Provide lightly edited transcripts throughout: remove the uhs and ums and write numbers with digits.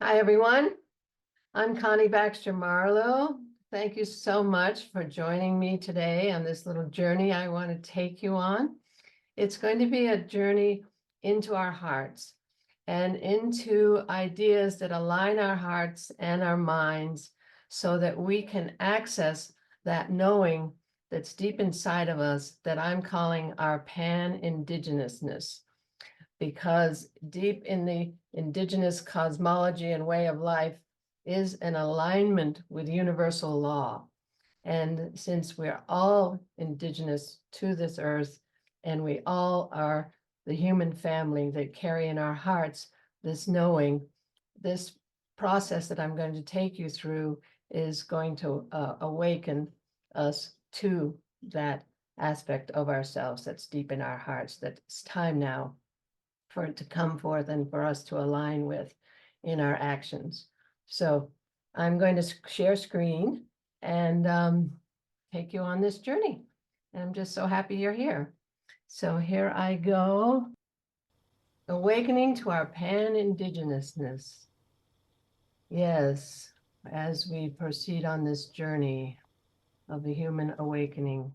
Hi, everyone. I'm Connie Baxter Marlowe. Thank you so much for joining me today on this little journey I want to take you on. It's going to be a journey into our hearts and into ideas that align our hearts and our minds so that we can access that knowing that's deep inside of us that I'm calling our Pan-Indigenousness. Because deep in the indigenous cosmology and way of life is an alignment with universal law. And since we're all indigenous to this earth, and we all are the human family that carry in our hearts this knowing, this process that I'm going to take you through is going to awaken us to that aspect of ourselves that's deep in our hearts, that it's time now for it to come forth and for us to align with in our actions. So I'm going to share screen and take you on this journey. And I'm just so happy you're here. So here I go. Awakening to our Pan-Indigenousness. Yes, as we proceed on this journey of the human awakening.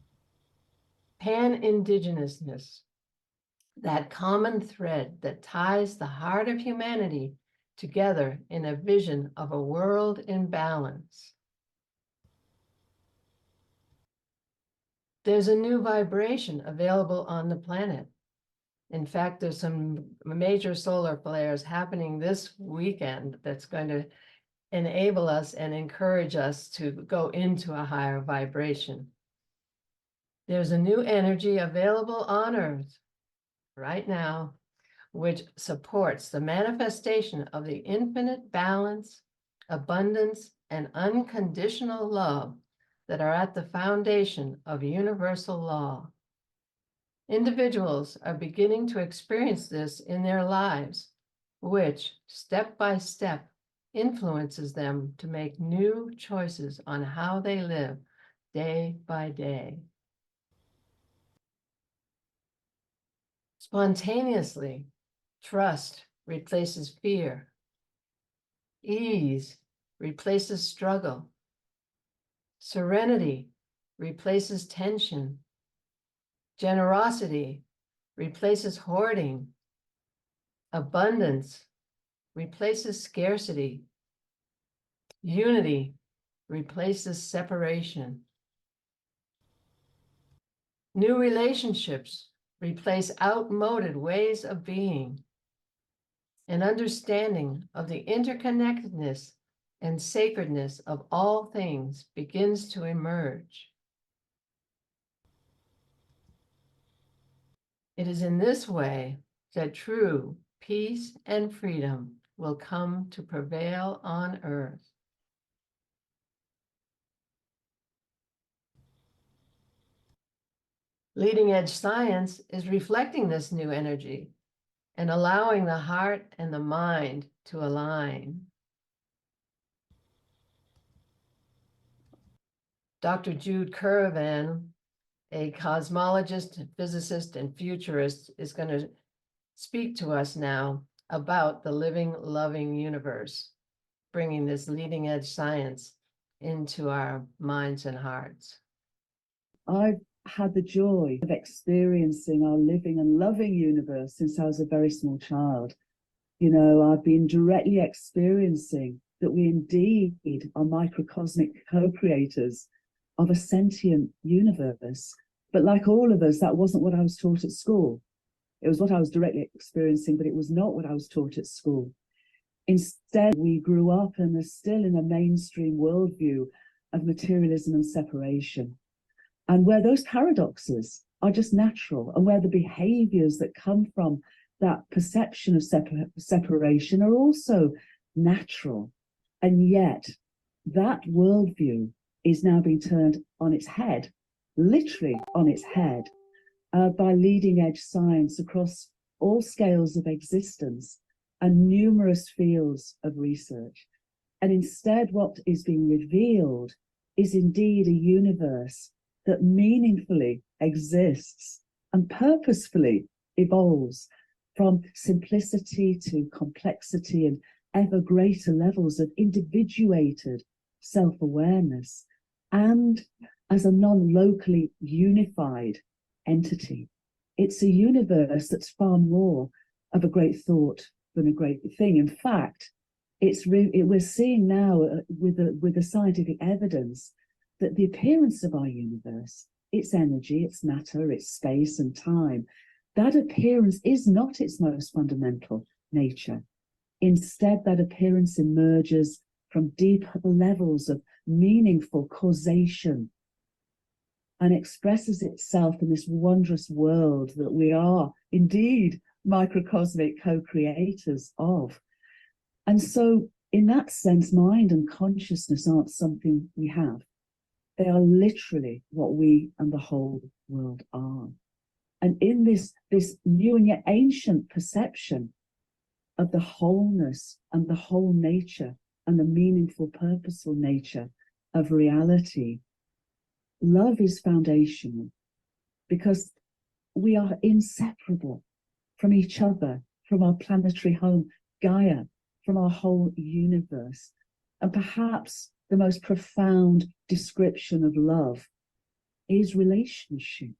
Pan-Indigenousness, that common thread that ties the heart of humanity together in a vision of a world in balance. There's a new vibration available on the planet. In fact, there's some major solar flares happening this weekend that's going to enable us and encourage us to go into a higher vibration. There's a new energy available on Earth right now, which supports the manifestation of the infinite balance, abundance, and unconditional love that are at the foundation of universal law. Individuals are beginning to experience this in their lives, which step by step influences them to make new choices on how they live day by day. Spontaneously, trust replaces fear. Ease replaces struggle. Serenity replaces tension. Generosity replaces hoarding. Abundance replaces scarcity. Unity replaces separation. New relationships replace outmoded ways of being. An understanding of the interconnectedness and sacredness of all things begins to emerge. It is in this way that true peace and freedom will come to prevail on earth. Leading edge science is reflecting this new energy and allowing the heart and the mind to align. Dr. Jude Currivan, a cosmologist, physicist, and futurist, is going to speak to us now about the living, loving universe, bringing this leading edge science into our minds and hearts. I've had the joy of experiencing our living and loving universe since I was a very small child. You know, I've been directly experiencing that we indeed are microcosmic co-creators of a sentient universe. But like all of us, that wasn't what I was taught at school. It was what I was directly experiencing, but it was not what I was taught at school. Instead, we grew up and are still in a mainstream worldview of materialism and separation. And where those paradoxes are just natural, and where the behaviors that come from that perception of separation are also natural. And yet, that worldview is now being turned on its head, literally on its head, by leading edge science across all scales of existence and numerous fields of research. And instead, what is being revealed is indeed a universe that meaningfully exists and purposefully evolves from simplicity to complexity and ever greater levels of individuated self-awareness and as a non-locally unified entity. It's a universe that's far more of a great thought than a great thing. In fact, we're seeing now with the scientific evidence that the appearance of our universe, its energy, its matter, its space and time, that appearance is not its most fundamental nature. Instead, that appearance emerges from deep levels of meaningful causation and expresses itself in this wondrous world that we are indeed microcosmic co-creators of. And so in that sense, mind and consciousness aren't something we have. They are literally what we and the whole world are. And in this new and yet ancient perception of the wholeness and the whole nature and the meaningful, purposeful nature of reality, love is foundational because we are inseparable from each other, from our planetary home, Gaia, from our whole universe. And perhaps the most profound description of love is relationship.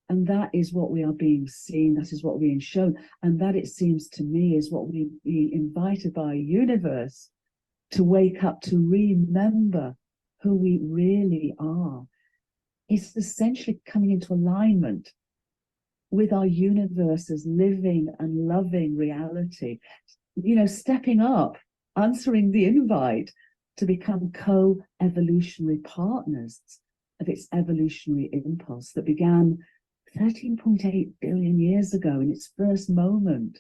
And that is what we are being seen, that is what we're being shown. And that, it seems to me, is what we're being invited by a universe to wake up, to remember who we really are. It's essentially coming into alignment with our universe as living and loving reality. You know, stepping up, answering the invite to become co-evolutionary partners of its evolutionary impulse that began 13.8 billion years ago in its first moment,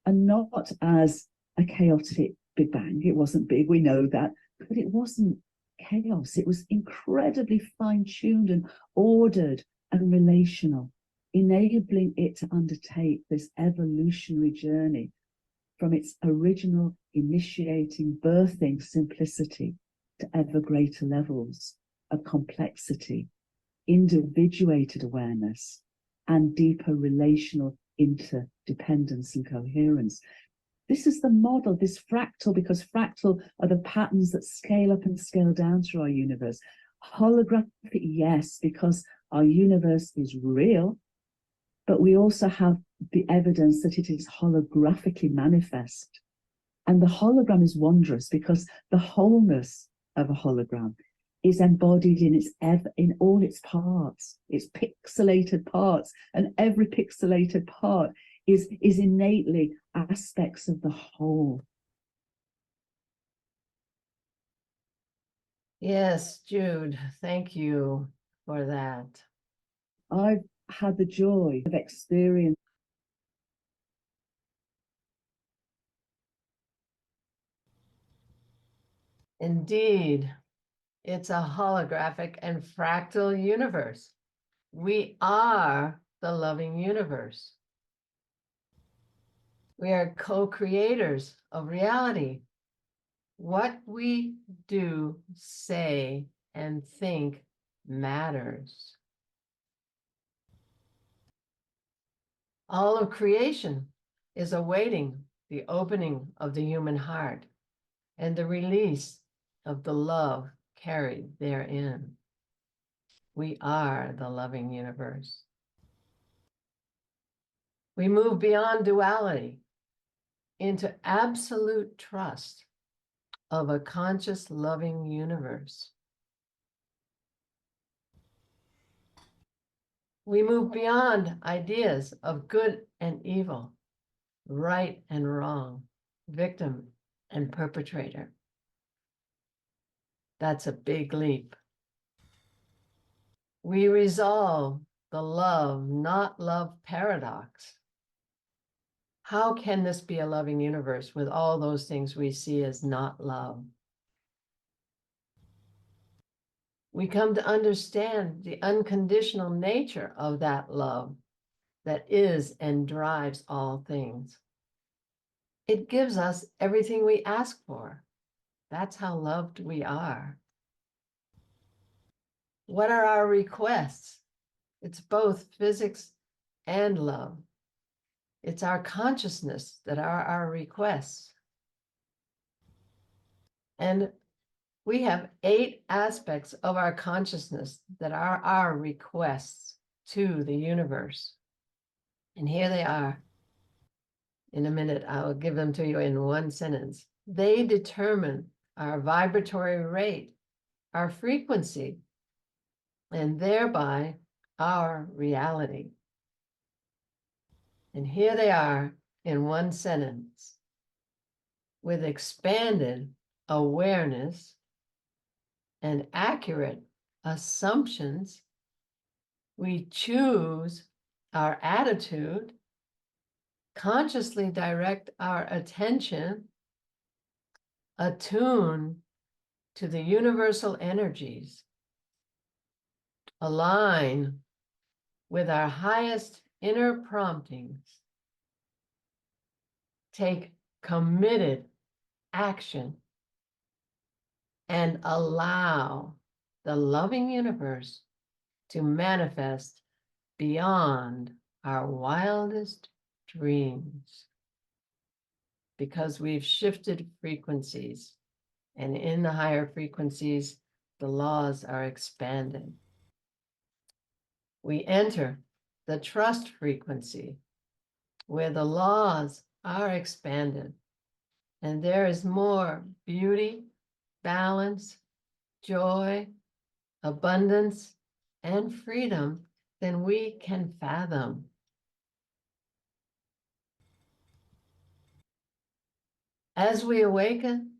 and not as a chaotic Big Bang. It wasn't big, we know that, but it wasn't chaos. It was incredibly fine-tuned and ordered and relational, enabling it to undertake this evolutionary journey from its original initiating, birthing simplicity to ever greater levels of complexity, individuated awareness, and deeper relational interdependence and coherence. This is the model, this fractal, because fractal are the patterns that scale up and scale down through our universe. Holographic, yes, because our universe is real, but we also have the evidence that it is holographically manifest. And the hologram is wondrous because the wholeness of a hologram is embodied in all its parts, its pixelated parts, and every pixelated part is innately aspects of the whole. Yes, Jude, thank you for that. I've had the joy of experiencing Indeed, it's a holographic and fractal universe. We are the loving universe. We are co-creators of reality. What we do, say, and think matters. All of creation is awaiting the opening of the human heart and the release of the love carried therein. We are the loving universe. We move beyond duality into absolute trust of a conscious, loving universe. We move beyond ideas of good and evil, right and wrong, victim and perpetrator. That's a big leap. We resolve the love, not love paradox. How can this be a loving universe with all those things we see as not love? We come to understand the unconditional nature of that love that is and drives all things. It gives us everything we ask for. That's how loved we are. What are our requests? It's both physics and love. It's our consciousness that are our requests. And we have 8 aspects of our consciousness that are our requests to the universe. And here they are. In a minute, I will give them to you in one sentence. They determine our vibratory rate, our frequency, and thereby our reality. And here they are in one sentence. With expanded awareness and accurate assumptions, we choose our attitude, consciously direct our attention, attune to the universal energies, align with our highest inner promptings, take committed action, and allow the loving universe to manifest beyond our wildest dreams. Because we've shifted frequencies, and in the higher frequencies, the laws are expanded. We enter the trust frequency, where the laws are expanded, and there is more beauty, balance, joy, abundance, and freedom than we can fathom. As we awaken,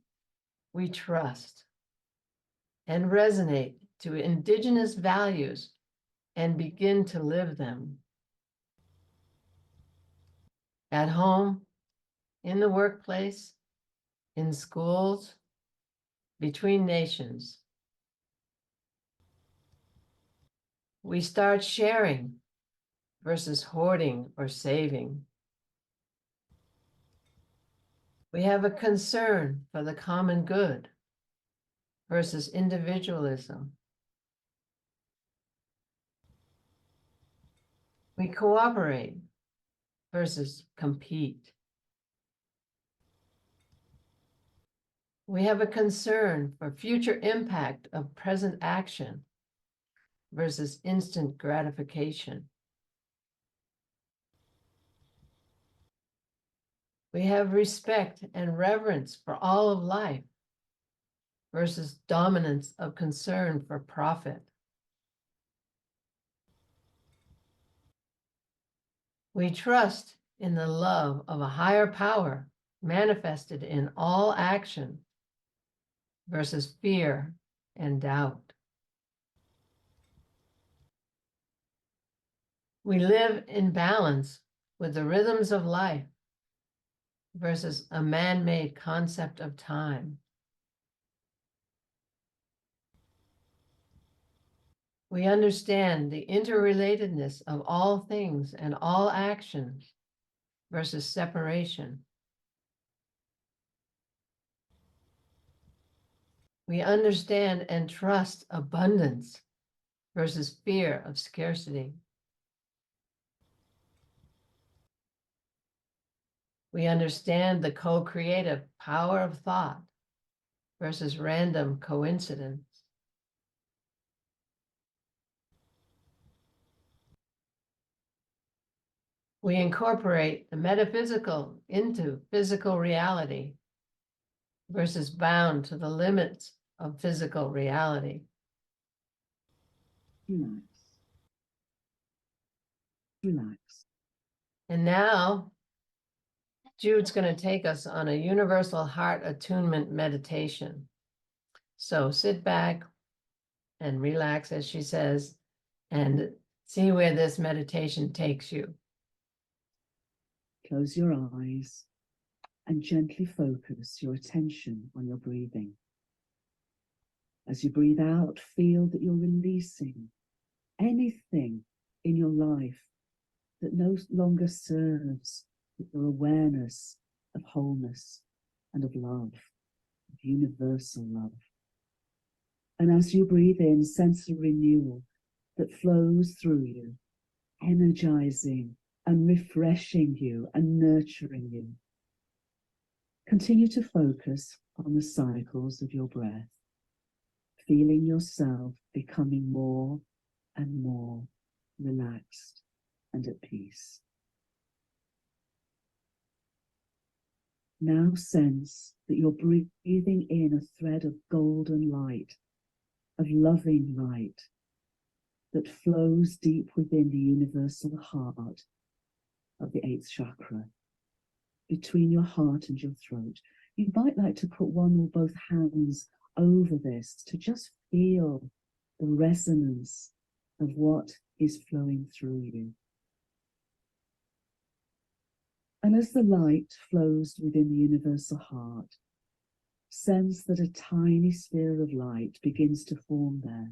we trust and resonate to indigenous values and begin to live them. At home, in the workplace, in schools, between nations. We start sharing versus hoarding or saving. We have a concern for the common good versus individualism. We cooperate versus compete. We have a concern for future impact of present action versus instant gratification. We have respect and reverence for all of life versus dominance of concern for profit. We trust in the love of a higher power manifested in all action versus fear and doubt. We live in balance with the rhythms of life versus a man-made concept of time. We understand the interrelatedness of all things and all actions versus separation. We understand and trust abundance versus fear of scarcity. We understand the co-creative power of thought versus random coincidence. We incorporate the metaphysical into physical reality versus bound to the limits of physical reality. Relax. Relax. And now, Jude's going to take us on a universal heart attunement meditation. So sit back and relax, as she says, and see where this meditation takes you. Close your eyes and gently focus your attention on your breathing. As you breathe out, feel that you're releasing anything in your life that no longer serves your awareness of wholeness and of love, of universal love. And as you breathe in, sense a renewal that flows through you, energizing and refreshing you and nurturing you. Continue to focus on the cycles of your breath, feeling yourself becoming more and more relaxed and at peace. Now sense that you're breathing in a thread of golden light, of loving light, that flows deep within the universal heart of the 8th chakra, between your heart and your throat. You might like to put one or both hands over this to just feel the resonance of what is flowing through you. And as the light flows within the universal heart, sense that a tiny sphere of light begins to form there,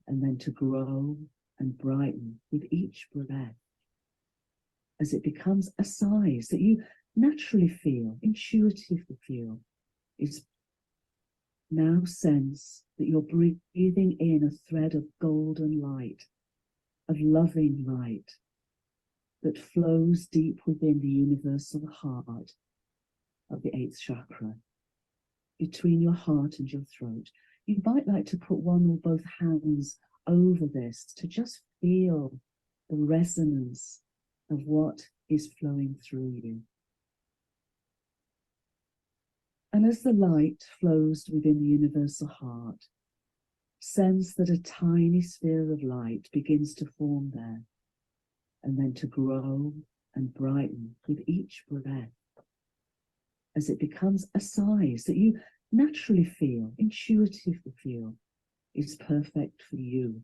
and then to grow and brighten with each breath, as it becomes a size that you naturally feel, intuitively feel, is now sense that you're breathing in a thread of golden light, of loving light, that flows deep within the universal heart of the 8th chakra, between your heart and your throat. You might like to put one or both hands over this to just feel the resonance of what is flowing through you. And as the light flows within the universal heart, sense that a tiny sphere of light begins to form there, and then to grow and brighten with each breath, as it becomes a size that you naturally feel, intuitively feel, is perfect for you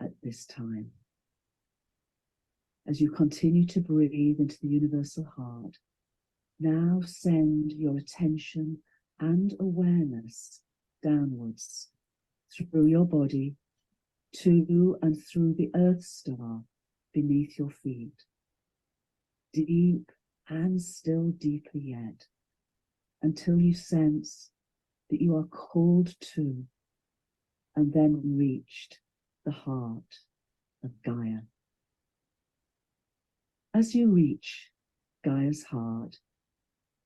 at this time. As you continue to breathe into the universal heart, now send your attention and awareness downwards through your body to and through the Earth Star beneath your feet, deep and still deeper yet, until you sense that you are called to and then reached the heart of Gaia. As you reach Gaia's heart,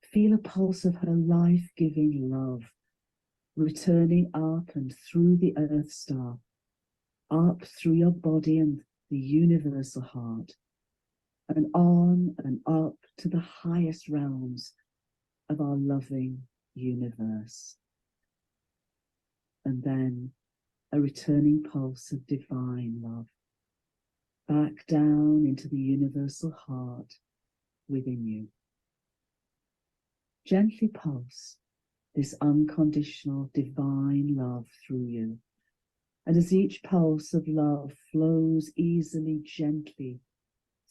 feel a pulse of her life-giving love returning up and through the Earth Star, up through your body and the universal heart, and on and up to the highest realms of our loving universe. And then a returning pulse of divine love back down into the universal heart within you. Gently pulse this unconditional divine love through you. And as each pulse of love flows easily, gently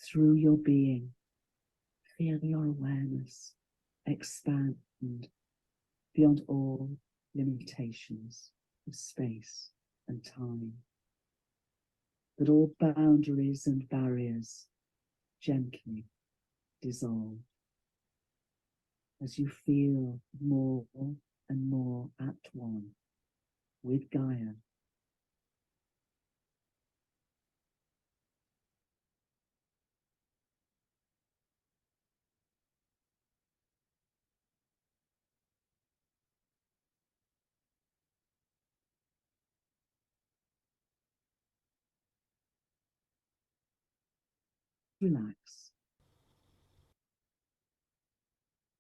through your being, feel your awareness expand beyond all limitations of space and time, that all boundaries and barriers gently dissolve as you feel more and more at one with Gaia. Relax.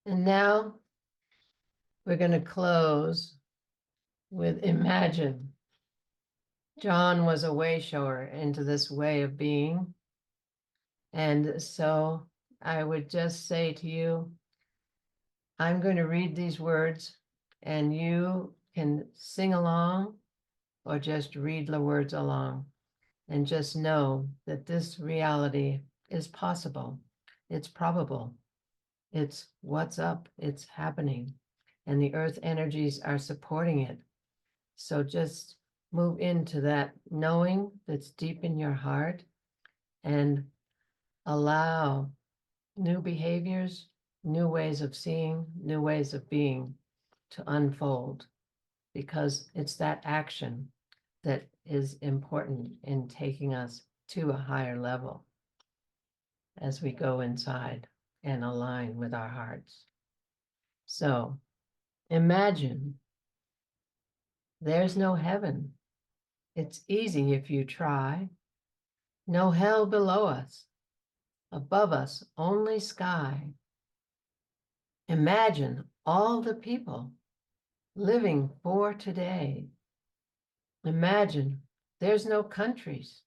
And now we're going to close with imagine. John was a way shower into this way of being. And so I would just say to you, I'm going to read these words and you can sing along or just read the words along and just know that this reality is possible. It's probable. It's what's up. It's happening. And the earth energies are supporting it. So just move into that knowing that's deep in your heart and allow new behaviors, new ways of seeing, new ways of being to unfold, because it's that action that is important in taking us to a higher level as we go inside and align with our hearts. So Imagine there's no heaven. It's easy if you try. No hell below us. Above us, only sky. Imagine all the people living for today. Imagine there's no countries.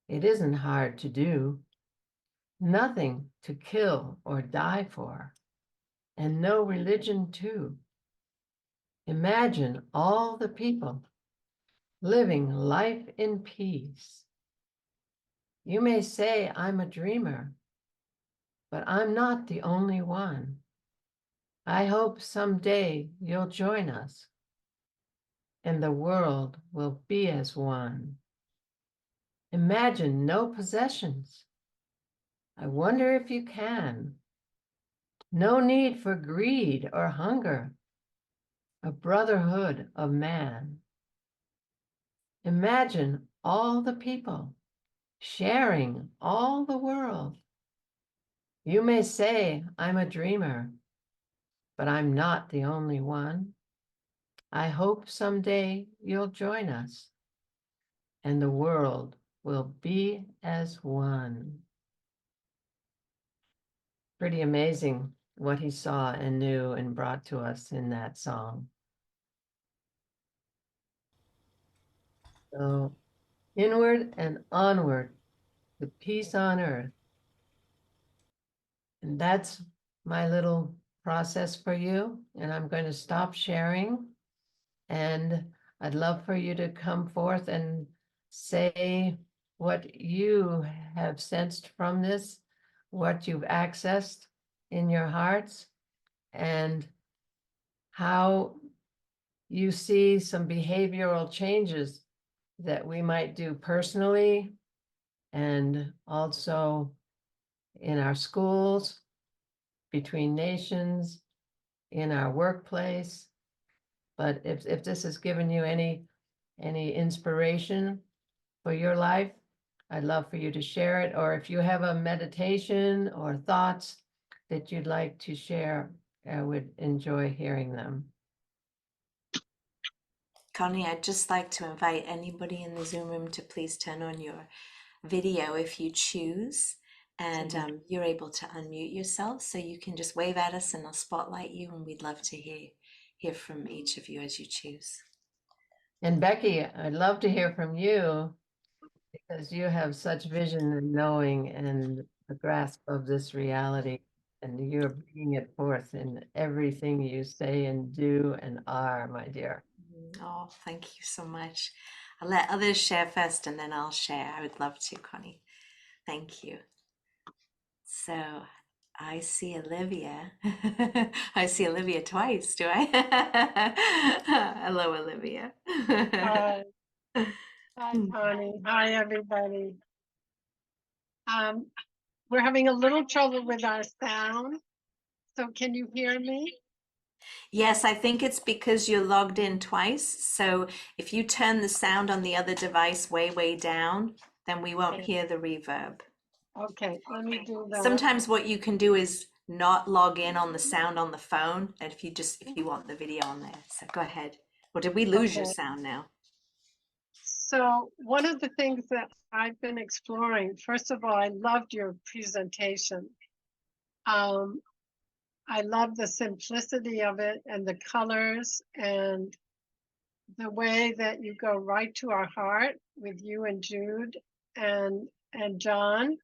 It isn't hard to do. Nothing to kill or die for, and no religion too. Imagine all the people living life in peace. You may say I'm a dreamer, but I'm not the only one. I hope someday you'll join us and the world will be as one. Imagine no possessions. I wonder if you can. No need for greed or hunger. A brotherhood of man. Imagine all the people sharing all the world. You may say I'm a dreamer, but I'm not the only one. I hope someday you'll join us and the world will be as one. Pretty amazing what he saw and knew and brought to us in that song. So inward and onward, the peace on earth. And that's my little process for you. And I'm going to stop sharing. And I'd love for you to come forth and say what you have sensed from this, what you've accessed in your hearts, and how you see some behavioral changes that we might do personally and also in our schools, between nations, in our workplace. But if this has given you any inspiration for your life, I'd love for you to share it. Or if you have a meditation or thoughts that you'd like to share, I would enjoy hearing them. Connie, I'd just like to invite anybody in the Zoom room to please turn on your video if you choose, and you're able to unmute yourself, so you can just wave at us and I'll spotlight you, and we'd love to hear from each of you as you choose. And Becky, I'd love to hear from you because you have such vision and knowing and a grasp of this reality, and you're bringing it forth in everything you say and do and are, my dear. Oh, thank you so much. I'll let others share first and then I'll share. I would love to, Connie. Thank you. So I see Olivia. I see Olivia twice, do I? Hello, Olivia. Hi, hi, Connie. Hi, everybody. We're having a little trouble with our sound. So can you hear me? Yes, I think it's because you're logged in twice. So if you turn the sound on the other device way, way down, then we won't hear the reverb. Okay, let me do that. Sometimes what you can do is not log in on the sound on the phone, and if you want the video on there. So go ahead. Or did we lose your sound now? So one of the things that I've been exploring, first of all, I loved your presentation. I love the simplicity of it and the colors and the way that you go right to our heart with you and Jude and John.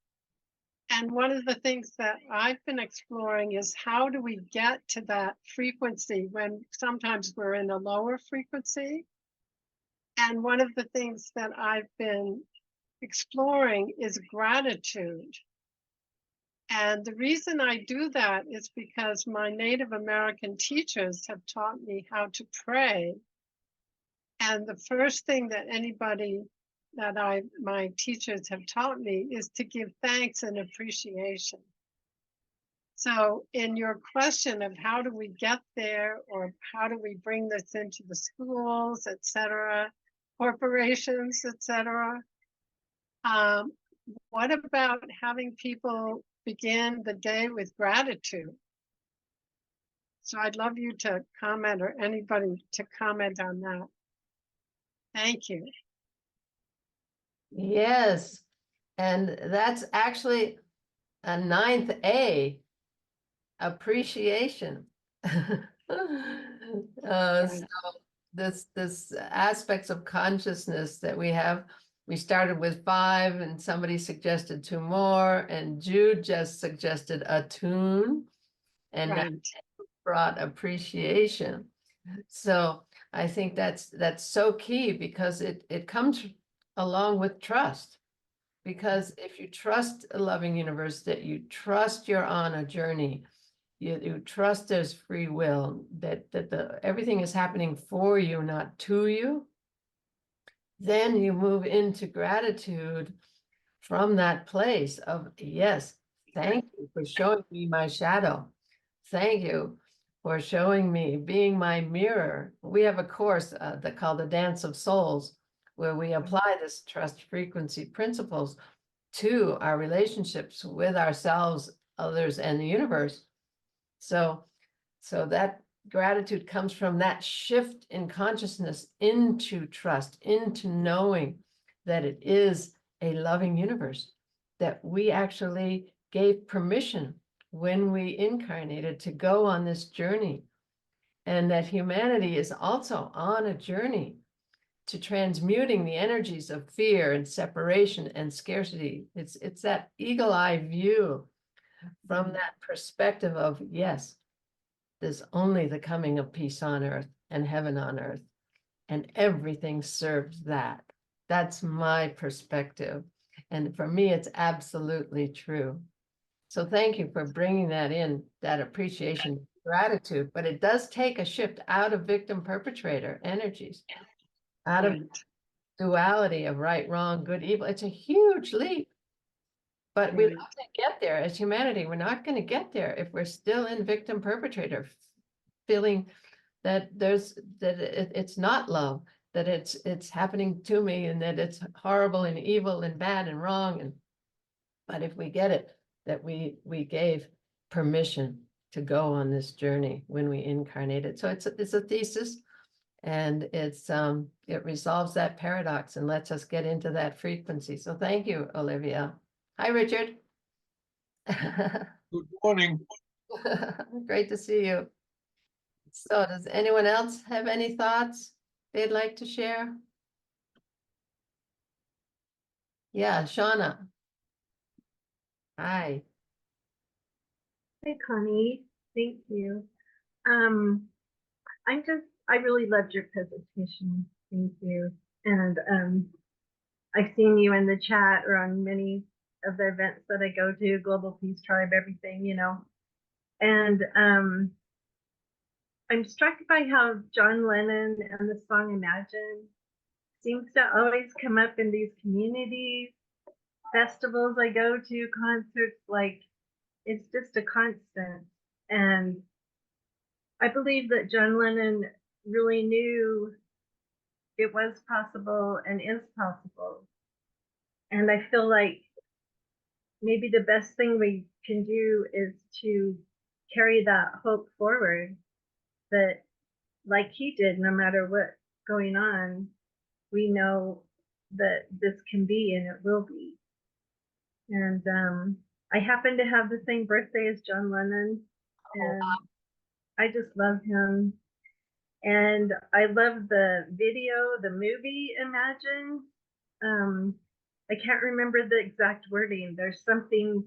And one of the things that I've been exploring is how do we get to that frequency when sometimes we're in a lower frequency? And one of the things that I've been exploring is gratitude. And the reason I do that is because my Native American teachers have taught me how to pray. And the first thing that my teachers have taught me is to give thanks and appreciation. So in your question of how do we get there, or how do we bring this into the schools, et cetera, corporations, et cetera, what about having people begin the day with gratitude? So I'd love you to comment or anybody to comment on that. Thank you. Yes, and that's actually a 9th A, appreciation. Right. So this aspects of consciousness that we have, we started with 5 and somebody suggested 2 more, and Jude just suggested a tune and now Right. brought appreciation. So I think that's so key, because it comes along with trust. Because if you trust a loving universe, that you trust you're on a journey, you trust there's free will, that everything is happening for you, not to you, then you move into gratitude from that place of, yes, thank you for showing me my shadow. Thank you for showing me, being my mirror. We have a course that called the Dance of Souls, where we apply this trust frequency principles to our relationships with ourselves, others, and the universe. So that gratitude comes from that shift in consciousness into trust, into knowing that it is a loving universe, that we actually gave permission when we incarnated to go on this journey, and that humanity is also on a journey to transmuting the energies of fear and separation and scarcity. It's that eagle-eye view from that perspective of, yes, there's only the coming of peace on earth and heaven on earth, and everything serves that. That's my perspective. And for me, it's absolutely true. So thank you for bringing that in, that appreciation, gratitude. But it does take a shift out of victim perpetrator energies, out of Right. duality of right, wrong, good, evil. It's a huge leap. But we're Right. not going to get there as humanity. We're not going to get there if we're still in victim perpetrator, feeling that it's not love, that it's happening to me, and that it's horrible and evil and bad and wrong. And but if we get it, that we gave permission to go on this journey when we incarnated. So it's a thesis, and it resolves that paradox and lets us get into that frequency. So thank you, Olivia. Hi, Richard. Good morning. Great to see you. So does anyone else have any thoughts they'd like to share? Yeah, Shauna. Hi. Hey, Connie. Thank you. Um, I really loved your presentation. Thank you. And I've seen you in the chat or on many of the events that I go to, Global Peace Tribe, everything, And I'm struck by how John Lennon and the song Imagine seems to always come up in these communities, festivals I go to, concerts, like it's just a constant. And I believe that John Lennon really knew it was possible and is possible. And I feel like maybe the best thing we can do is to carry that hope forward, that like he did, no matter what's going on, we know that this can be and it will be. And I happen to have the same birthday as John Lennon, and I just love him. And I love the video, the movie Imagine. I can't remember the exact wording. There's something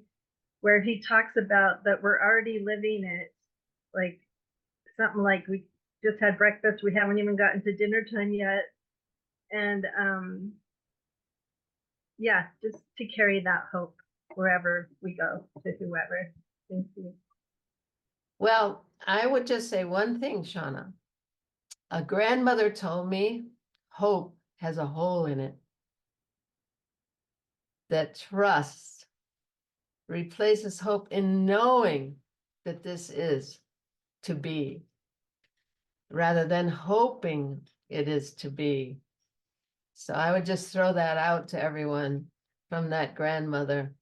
where he talks about that we're already living it, like something like we just had breakfast, we haven't even gotten to dinner time yet. And yeah, just to carry that hope wherever we go, to whoever. Thank you. Well, I would just say one thing, Shauna. A grandmother told me hope has a hole in it. That trust replaces hope in knowing that this is to be, rather than hoping it is to be. So I would just throw that out to everyone from that grandmother,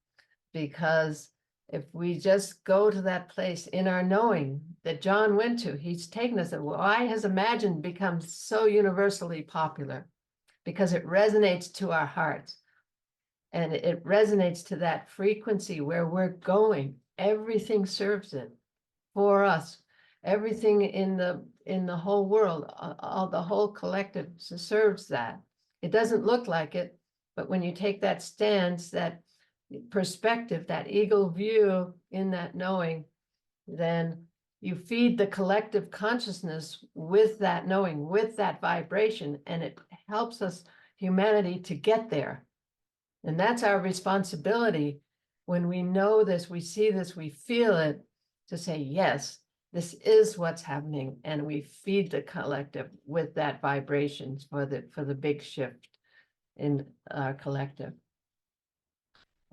because If we just go to that place in our knowing that John went to, he's taken us. Why has Imagine become so universally popular? Because it resonates to our hearts. And it resonates to that frequency where we're going. Everything serves it for us. Everything in the whole world, all the whole collective serves that. It doesn't look like it, but when you take that stance, that perspective, that eagle view in that knowing, then you feed the collective consciousness with that knowing, with that vibration, and it helps us, humanity, to get there. And that's our responsibility. When we know this, we see this, we feel it, to say, yes, this is what's happening. And we feed the collective with that vibration for the big shift in our collective.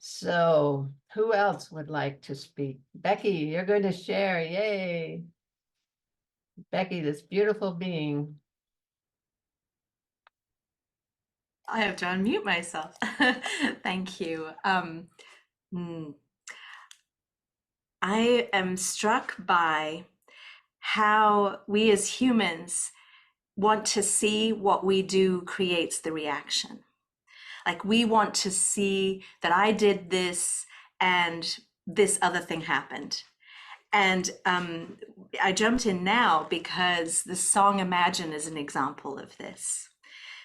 So who else would like to speak? Becky, you're going to share. Yay. Becky, this beautiful being. I have to unmute myself. Thank you. I am struck by how we as humans want to see what we do creates the reaction. Like we want to see that I did this and this other thing happened. And I jumped in now because the song Imagine is an example of this.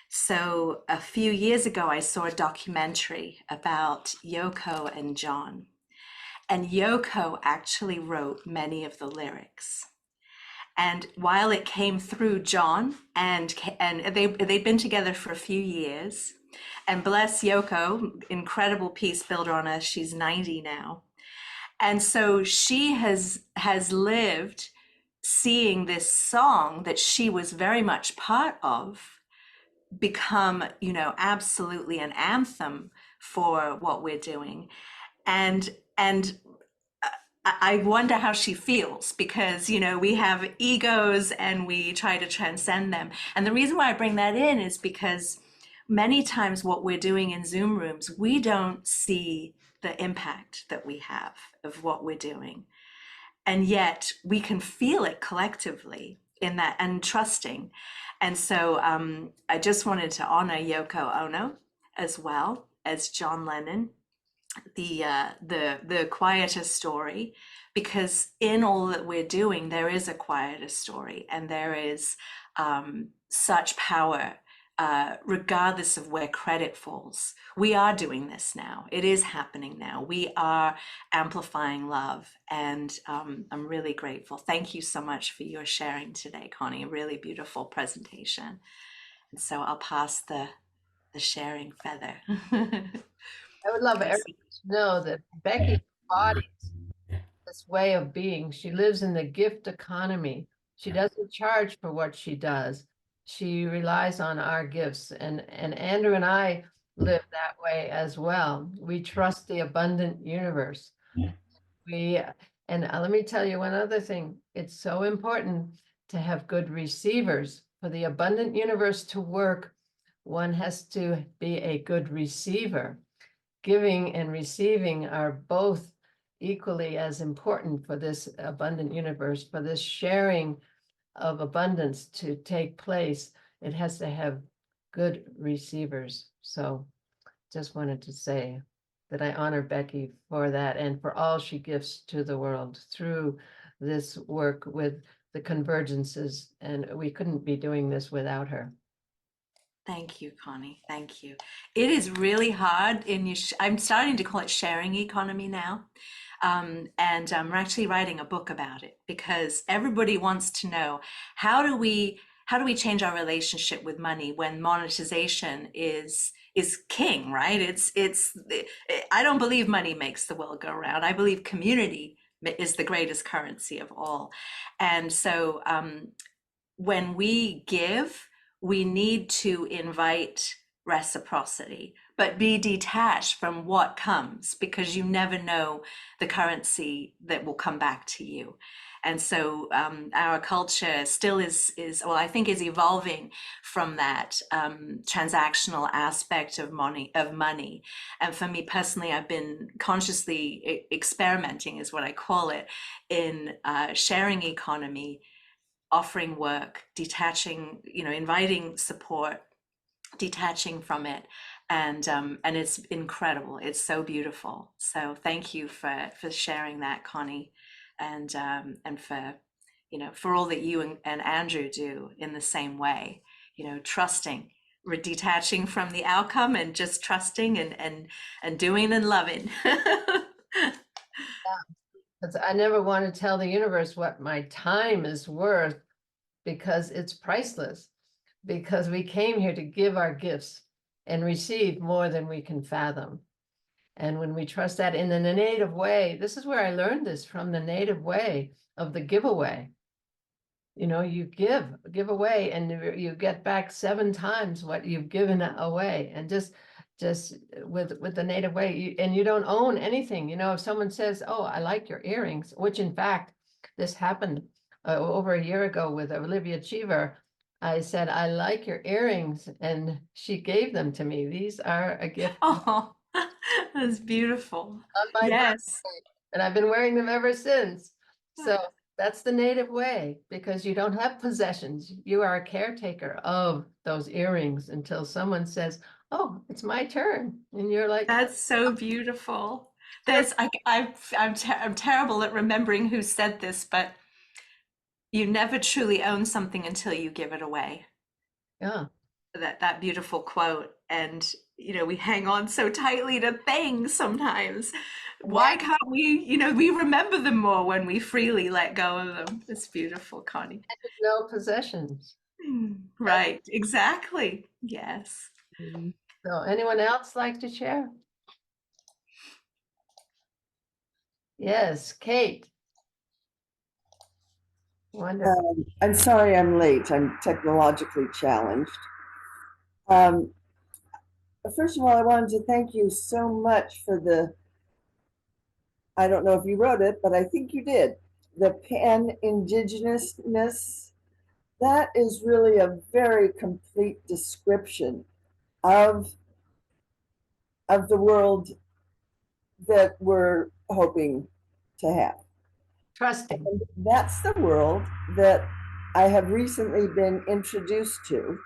So a few years ago, I saw a documentary about Yoko and John. And Yoko actually wrote many of the lyrics. And while it came through John, and they'd been together for a few years, and bless Yoko, incredible peace builder on us, she's 90 now. And so she has lived seeing this song that she was very much part of become, absolutely an anthem for what we're doing. And I wonder how she feels because, we have egos and we try to transcend them. And the reason why I bring that in is because many times what we're doing in Zoom rooms, we don't see the impact that we have of what we're doing. And yet we can feel it collectively in that and trusting. And so I just wanted to honor Yoko Ono as well as John Lennon, the quieter story, because in all that we're doing, there is a quieter story and there is such power, regardless of where credit falls. We are doing this now. It is happening now. We are amplifying love, and I'm really grateful. Thank you so much for your sharing today, Connie. A really beautiful presentation. And so I'll pass the sharing feather. I would love everyone to know that Becky embodies this way of being. She lives in the gift economy. She doesn't charge for what she does. She relies on our gifts. And Andrew and I live that way as well. We trust the abundant universe. Let me tell you one other thing. It's so important to have good receivers. For the abundant universe to work, one has to be a good receiver. Giving and receiving are both equally as important for this abundant universe, for this sharing of abundance to take place. It has to have good receivers. So just wanted to say that I honor Becky for that and for all she gives to the world through this work with the convergences. And we couldn't be doing this without her. Thank you, Connie. Thank you. It is really hard I'm starting to call it sharing economy now. And we're actually writing a book about it because everybody wants to know how do we change our relationship with money when monetization is king, right? I don't believe money makes the world go round. I believe community is the greatest currency of all. And so when we give, we need to invite reciprocity, but be detached from what comes because you never know the currency that will come back to you. And so our culture still is well, I think is evolving from that transactional aspect of money. And for me personally, I've been consciously experimenting, is what I call it, in sharing economy, offering work, detaching, inviting support, detaching from it, and it's incredible. It's so beautiful. So thank you for sharing that, Connie, and for for all that you and Andrew do in the same way. Trusting, detaching from the outcome, and just trusting and doing and loving. 'Cause I never want to tell the universe what my time is worth, because it's priceless, because we came here to give our gifts and receive more than we can fathom. And when we trust that in the native way, this is where I learned this, from the native way of the giveaway. You give away, and you get back 7 times what you've given away. And just with the native way, and you don't own anything. If someone says, "Oh, I like your earrings," which in fact this happened over a year ago with Olivia Cheever. I said, "I like your earrings," and she gave them to me. These are a gift Oh, that's beautiful. on my Yes. birthday, and I've been wearing them ever since. So that's the native way, because you don't have possessions. You are a caretaker of those earrings until someone says, "Oh, it's my turn," and you're like, That's so beautiful. I'm terrible at remembering who said this, but you never truly own something until you give it away. "Yeah, That beautiful quote. And we hang on so tightly to things sometimes. Why can't we remember them more when we freely let go of them? It's beautiful, Connie. no possessions." Right, exactly. Yes. So anyone else like to share? Yes, Kate. Wonderful. I'm sorry I'm late. I'm technologically challenged. Um, First of all, I wanted to thank you so much for I don't know if you wrote it, but I think you did, the Pan-Indigenousness. That is really a very complete description of, of the world that we're hoping to have. Trusting. And that's the world that I have recently been introduced to.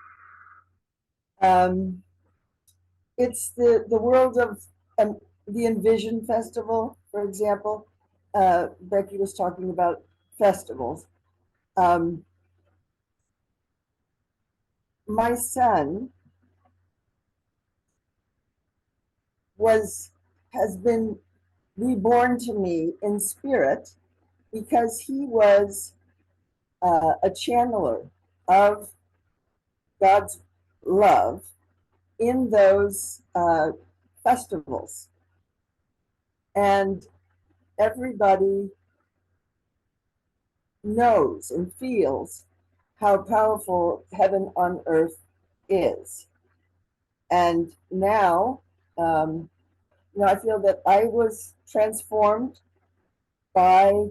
It's the world of the Envision Festival, for example. Becky was talking about festivals. Um, my son has been reborn to me in spirit because he was a channeler of God's love in those festivals. And everybody knows and feels how powerful heaven on earth is. And now, I feel that I was transformed by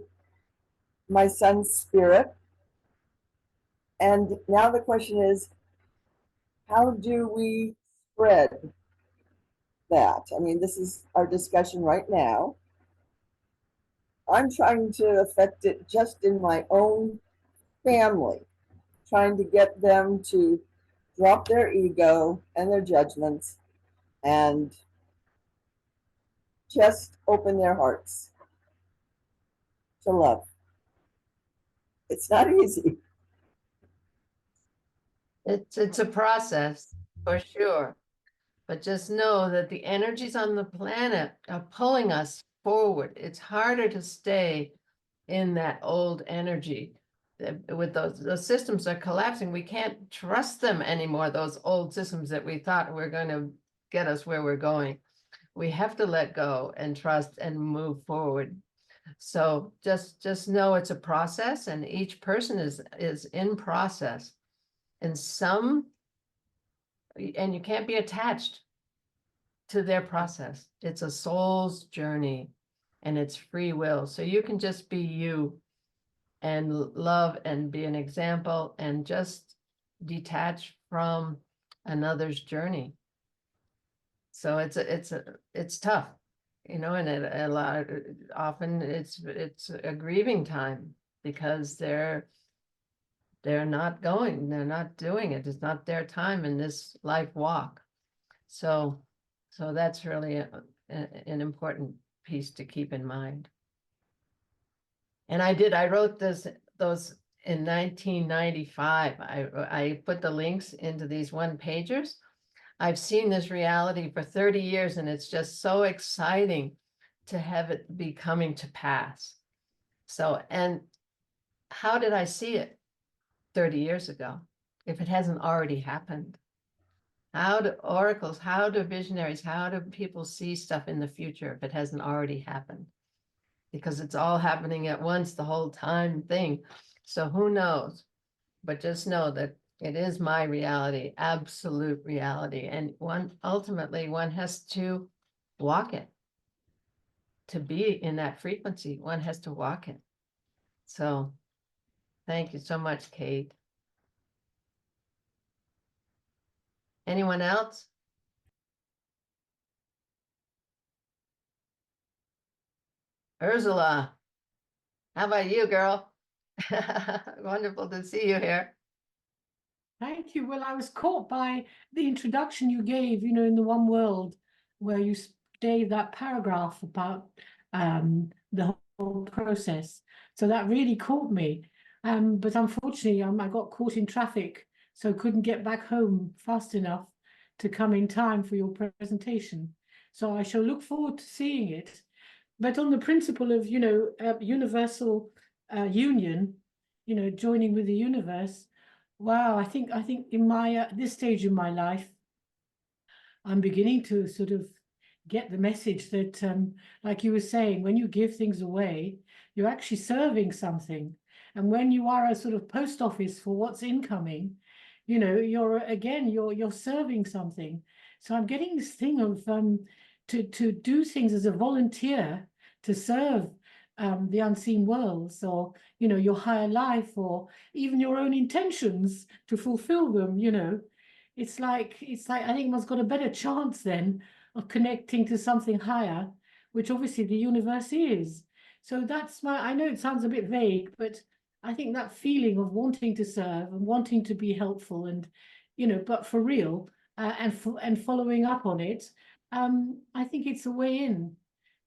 my son's spirit. And now the question is, how do we spread that? I mean, this is our discussion right now. I'm trying to affect it just in my own family, trying to get them to drop their ego and their judgments and just open their hearts to love. It's not easy. It's a process for sure. But just know that the energies on the planet are pulling us forward. It's harder to stay in that old energy. With those systems are collapsing. We can't trust them anymore, those old systems that we thought were going to get us where we're going. We have to let go and trust and move forward. So just know it's a process, and each person is in process. And you can't be attached to their process. It's a soul's journey, and it's free will. So you can just be you and love and be an example and just detach from another's journey. So it's tough, you know, and a lot often it's a grieving time because they're not going, they're not doing it. It's not their time in this life walk. So that's really an important piece to keep in mind. And I wrote those in 1995. I put the links into these one pagers. I've seen this reality for 30 years, and it's just so exciting to have it be coming to pass. So, and how did I see it 30 years ago if it hasn't already happened? How do oracles, how do visionaries, how do people see stuff in the future if it hasn't already happened? Because it's all happening at once, the whole time thing. So who knows? But just know that it is my reality, absolute reality. And ultimately one has to walk it. To be in that frequency, one has to walk it. So thank you so much, Kate. Anyone else? Ursula, how about you, girl? Wonderful to see you here. Thank you. Well, I was caught by the introduction you gave, in the One World, where you gave that paragraph about the whole process. So that really caught me. But unfortunately, I got caught in traffic, so couldn't get back home fast enough to come in time for your presentation. So I shall look forward to seeing it. But on the principle of, universal union, joining with the universe. Wow, I think in my this stage in my life, I'm beginning to sort of get the message that, like you were saying, when you give things away, you're actually serving something. And when you are a sort of post office for what's incoming, you're serving something. So I'm getting this thing of to do things as a volunteer to serve the unseen worlds, or your higher life, or even your own intentions to fulfill them. It's like I think one's got a better chance then of connecting to something higher, which obviously the universe is. So that's I know it sounds a bit vague, but I think that feeling of wanting to serve and wanting to be helpful, and but for real, and following up on it, I think it's a way in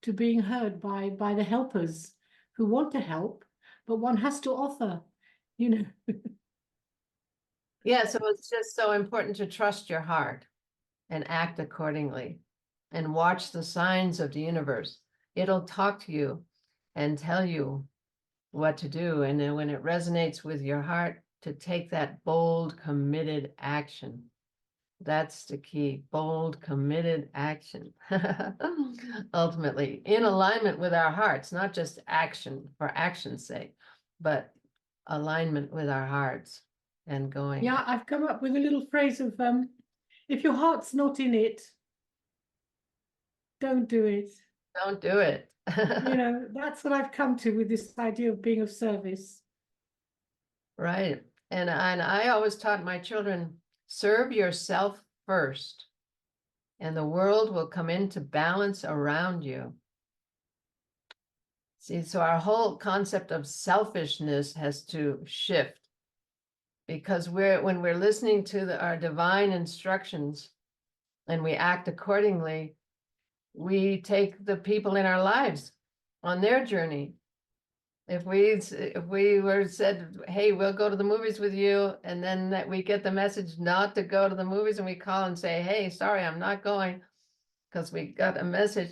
to being heard by the helpers who want to help, but one has to offer, Yeah, so it's just so important to trust your heart and act accordingly and watch the signs of the universe. It'll talk to you and tell you what to do. And then when it resonates with your heart, to take that bold, committed action. That's the key, bold, committed action. Ultimately, in alignment with our hearts, not just action for action's sake, but alignment with our hearts and going. Yeah, I've come up with a little phrase of if your heart's not in it, don't do it. Don't do it. That's what I've come to with this idea of being of service. Right. And I always taught my children, serve yourself first, and the world will come into balance around you. See, so our whole concept of selfishness has to shift, because when we're listening to our divine instructions and we act accordingly, we take the people in our lives on their journey. If we were said, hey, we'll go to the movies with you, and then that we get the message not to go to the movies, and we call and say, hey, sorry, I'm not going because we got a message,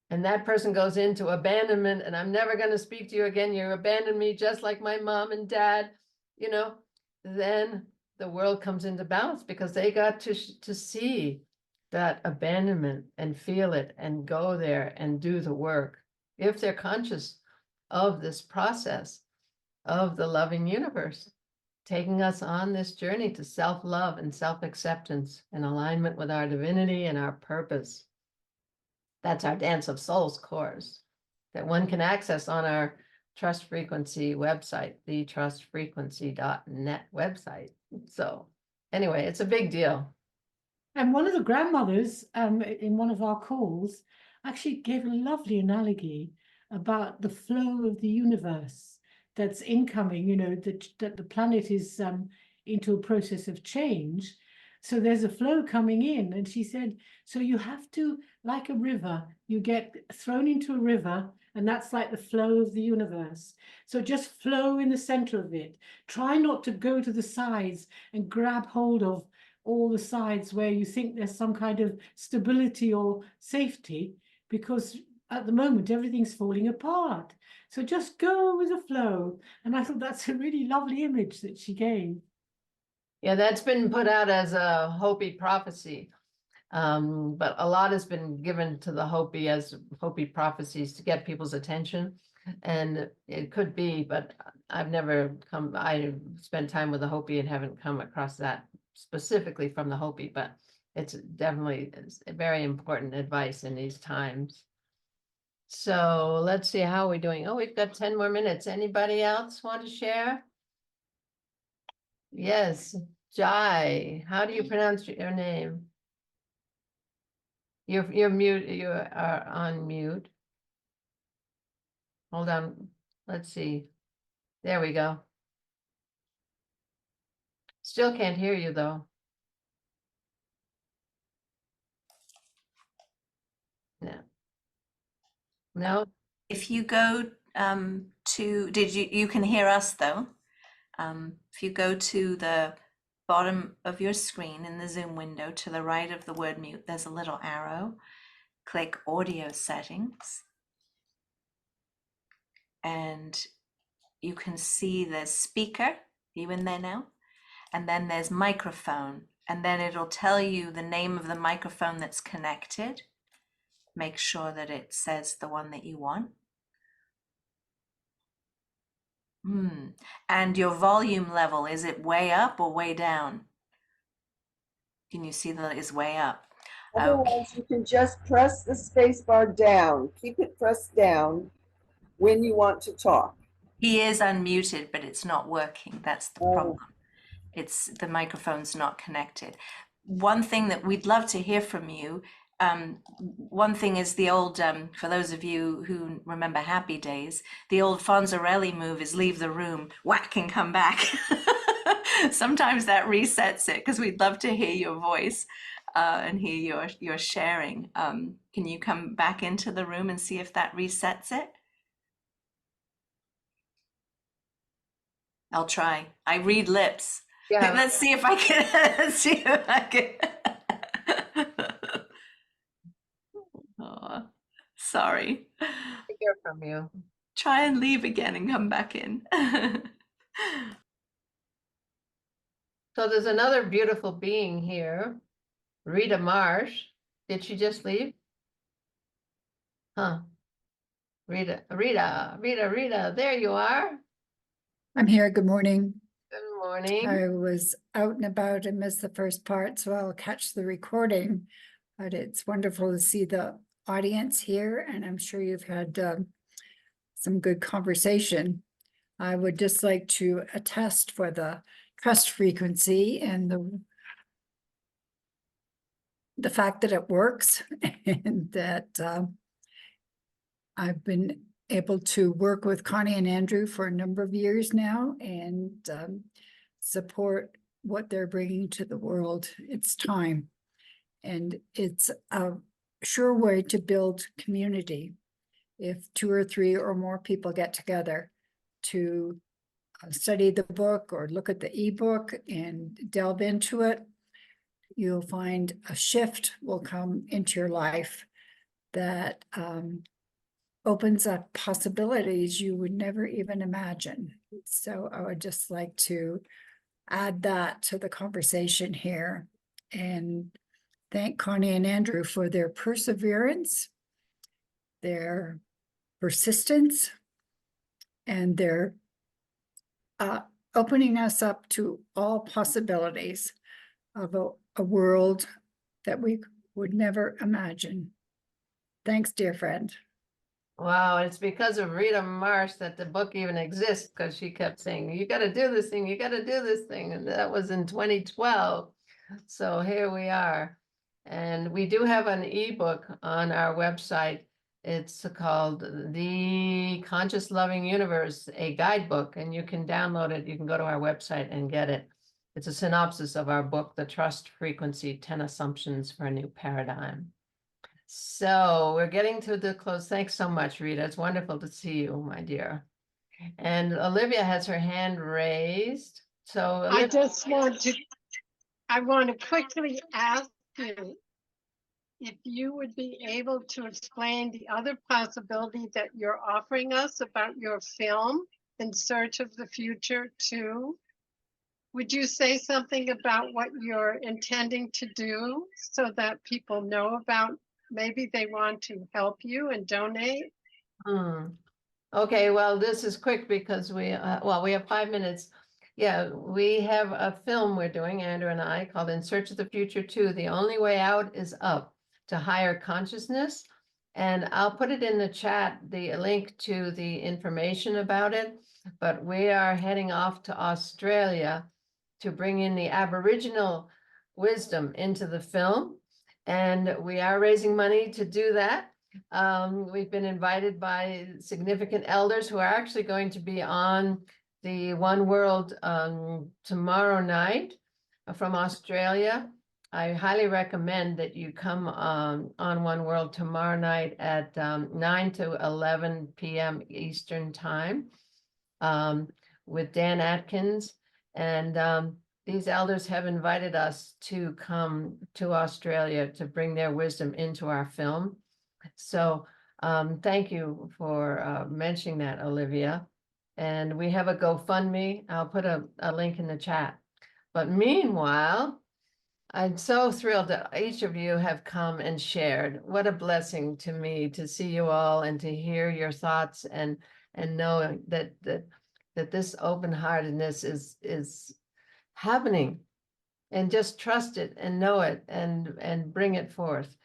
and that person goes into abandonment, and I'm never going to speak to you again. You abandoned me just like my mom and dad, then the world comes into balance because they got to see that abandonment and feel it and go there and do the work if they're conscious of this process of the loving universe, taking us on this journey to self-love and self-acceptance in alignment with our divinity and our purpose. That's our Dance of Souls course that one can access on our Trust Frequency website, the trustfrequency.net website. So anyway, it's a big deal. And one of the grandmothers in one of our calls actually gave a lovely analogy about the flow of the universe that's incoming, you know, that the planet is into a process of change. So there's a flow coming in. And she said, so you have to, like a river, you get thrown into a river, and that's like the flow of the universe. So just flow in the center of it. Try not to go to the sides and grab hold of all the sides where you think there's some kind of stability or safety, because at the moment everything's falling apart. So just go with the flow. And I thought that's a really lovely image that she gave. Yeah, that's been put out as a Hopi prophecy. But a lot has been given to the Hopi as Hopi prophecies to get people's attention. And it could be, but I spent time with the Hopi and haven't come across that specifically from the Hopi, but it's very important advice in these times. So let's see, how are we doing? Oh, we've got 10 more minutes. Anybody else want to share? Yes, Jai. How do you pronounce your name? You're mute. You are on mute. Hold on. Let's see. There we go. Still can't hear you though. No. No. If you go you can hear us though. If you go to the bottom of your screen in the Zoom window to the right of the word mute, there's a little arrow. Click audio settings. And you can see the speaker. Are you in there now? And then there's microphone. And then it'll tell you the name of the microphone that's connected. Make sure that it says the one that you want. And your volume level, is it way up or way down? Can you see that it's way up? Otherwise, you can just press the space bar down. Keep it pressed down when you want to talk. He is unmuted, but it's not working. That's the problem. It's the microphone's not connected. One thing that we'd love to hear from you, one thing is the old, for those of you who remember Happy Days, the old Fonzarelli move is leave the room, whack, and come back. Sometimes that resets it, because we'd love to hear your voice and hear your sharing. Can you come back into the room and see if that resets it? I'll try. I read lips. Yeah. Let's see if I can. Oh, sorry. I hear from you. Try and leave again and come back in. So there's another beautiful being here, Rita Marsh. Did she just leave? Huh. Rita, there you are. I'm here. Good morning. Good morning. I was out and about and missed the first part, so I'll catch the recording. But it's wonderful to see the audience here, and I'm sure you've had some good conversation. I would just like to attest for the trust frequency and the fact that it works and that I've been able to work with Connie and Andrew for a number of years now and support what they're bringing to the world. It's time. And it's a sure way to build community. If 2 or 3 or more people get together to study the book or look at the ebook and delve into it, you'll find a shift will come into your life that opens up possibilities you would never even imagine. So I would just like to add that to the conversation here and thank Connie and Andrew for their perseverance, their persistence, and their opening us up to all possibilities of a world that we would never imagine. Thanks, dear friend. Wow, it's because of Rita Marsh that the book even exists, because she kept saying, you got to do this thing, you got to do this thing. And that was in 2012. So here we are. And we do have an ebook on our website. It's called The Conscious Loving Universe, a guidebook, and you can download it. You can go to our website and get it. It's a synopsis of our book, The Trust Frequency, 10 Assumptions for a New Paradigm. So we're getting to the close. Thanks so much, Rita. It's wonderful to see you, my dear. And Olivia has her hand raised. So I Olivia, just I want to quickly ask you if you would be able to explain the other possibility that you're offering us about your film, In Search of the Future too. Would you say something about what you're intending to do so that people know about, maybe they want to help you and donate? Okay, well, this is quick because we have 5 minutes. Yeah, we have a film we're doing, Andrew and I, called In Search of the Future 2. The Only Way Out is Up, to Higher Consciousness. And I'll put it in the chat, the link to the information about it. But we are heading off to Australia to bring in the Aboriginal wisdom into the film. And we are raising money to do that. We've been invited by significant elders who are actually going to be on the One World tomorrow night from Australia. I highly recommend that you come on One World tomorrow night at 9 to 11 p.m. Eastern Time with Dan Atkins. And these elders have invited us to come to Australia to bring their wisdom into our film. So thank you for mentioning that, Olivia. And we have a GoFundMe. I'll put a link in the chat. But meanwhile, I'm so thrilled that each of you have come and shared. What a blessing to me to see you all and to hear your thoughts and know that this open-heartedness is happening. And just trust it and know it and bring it forth.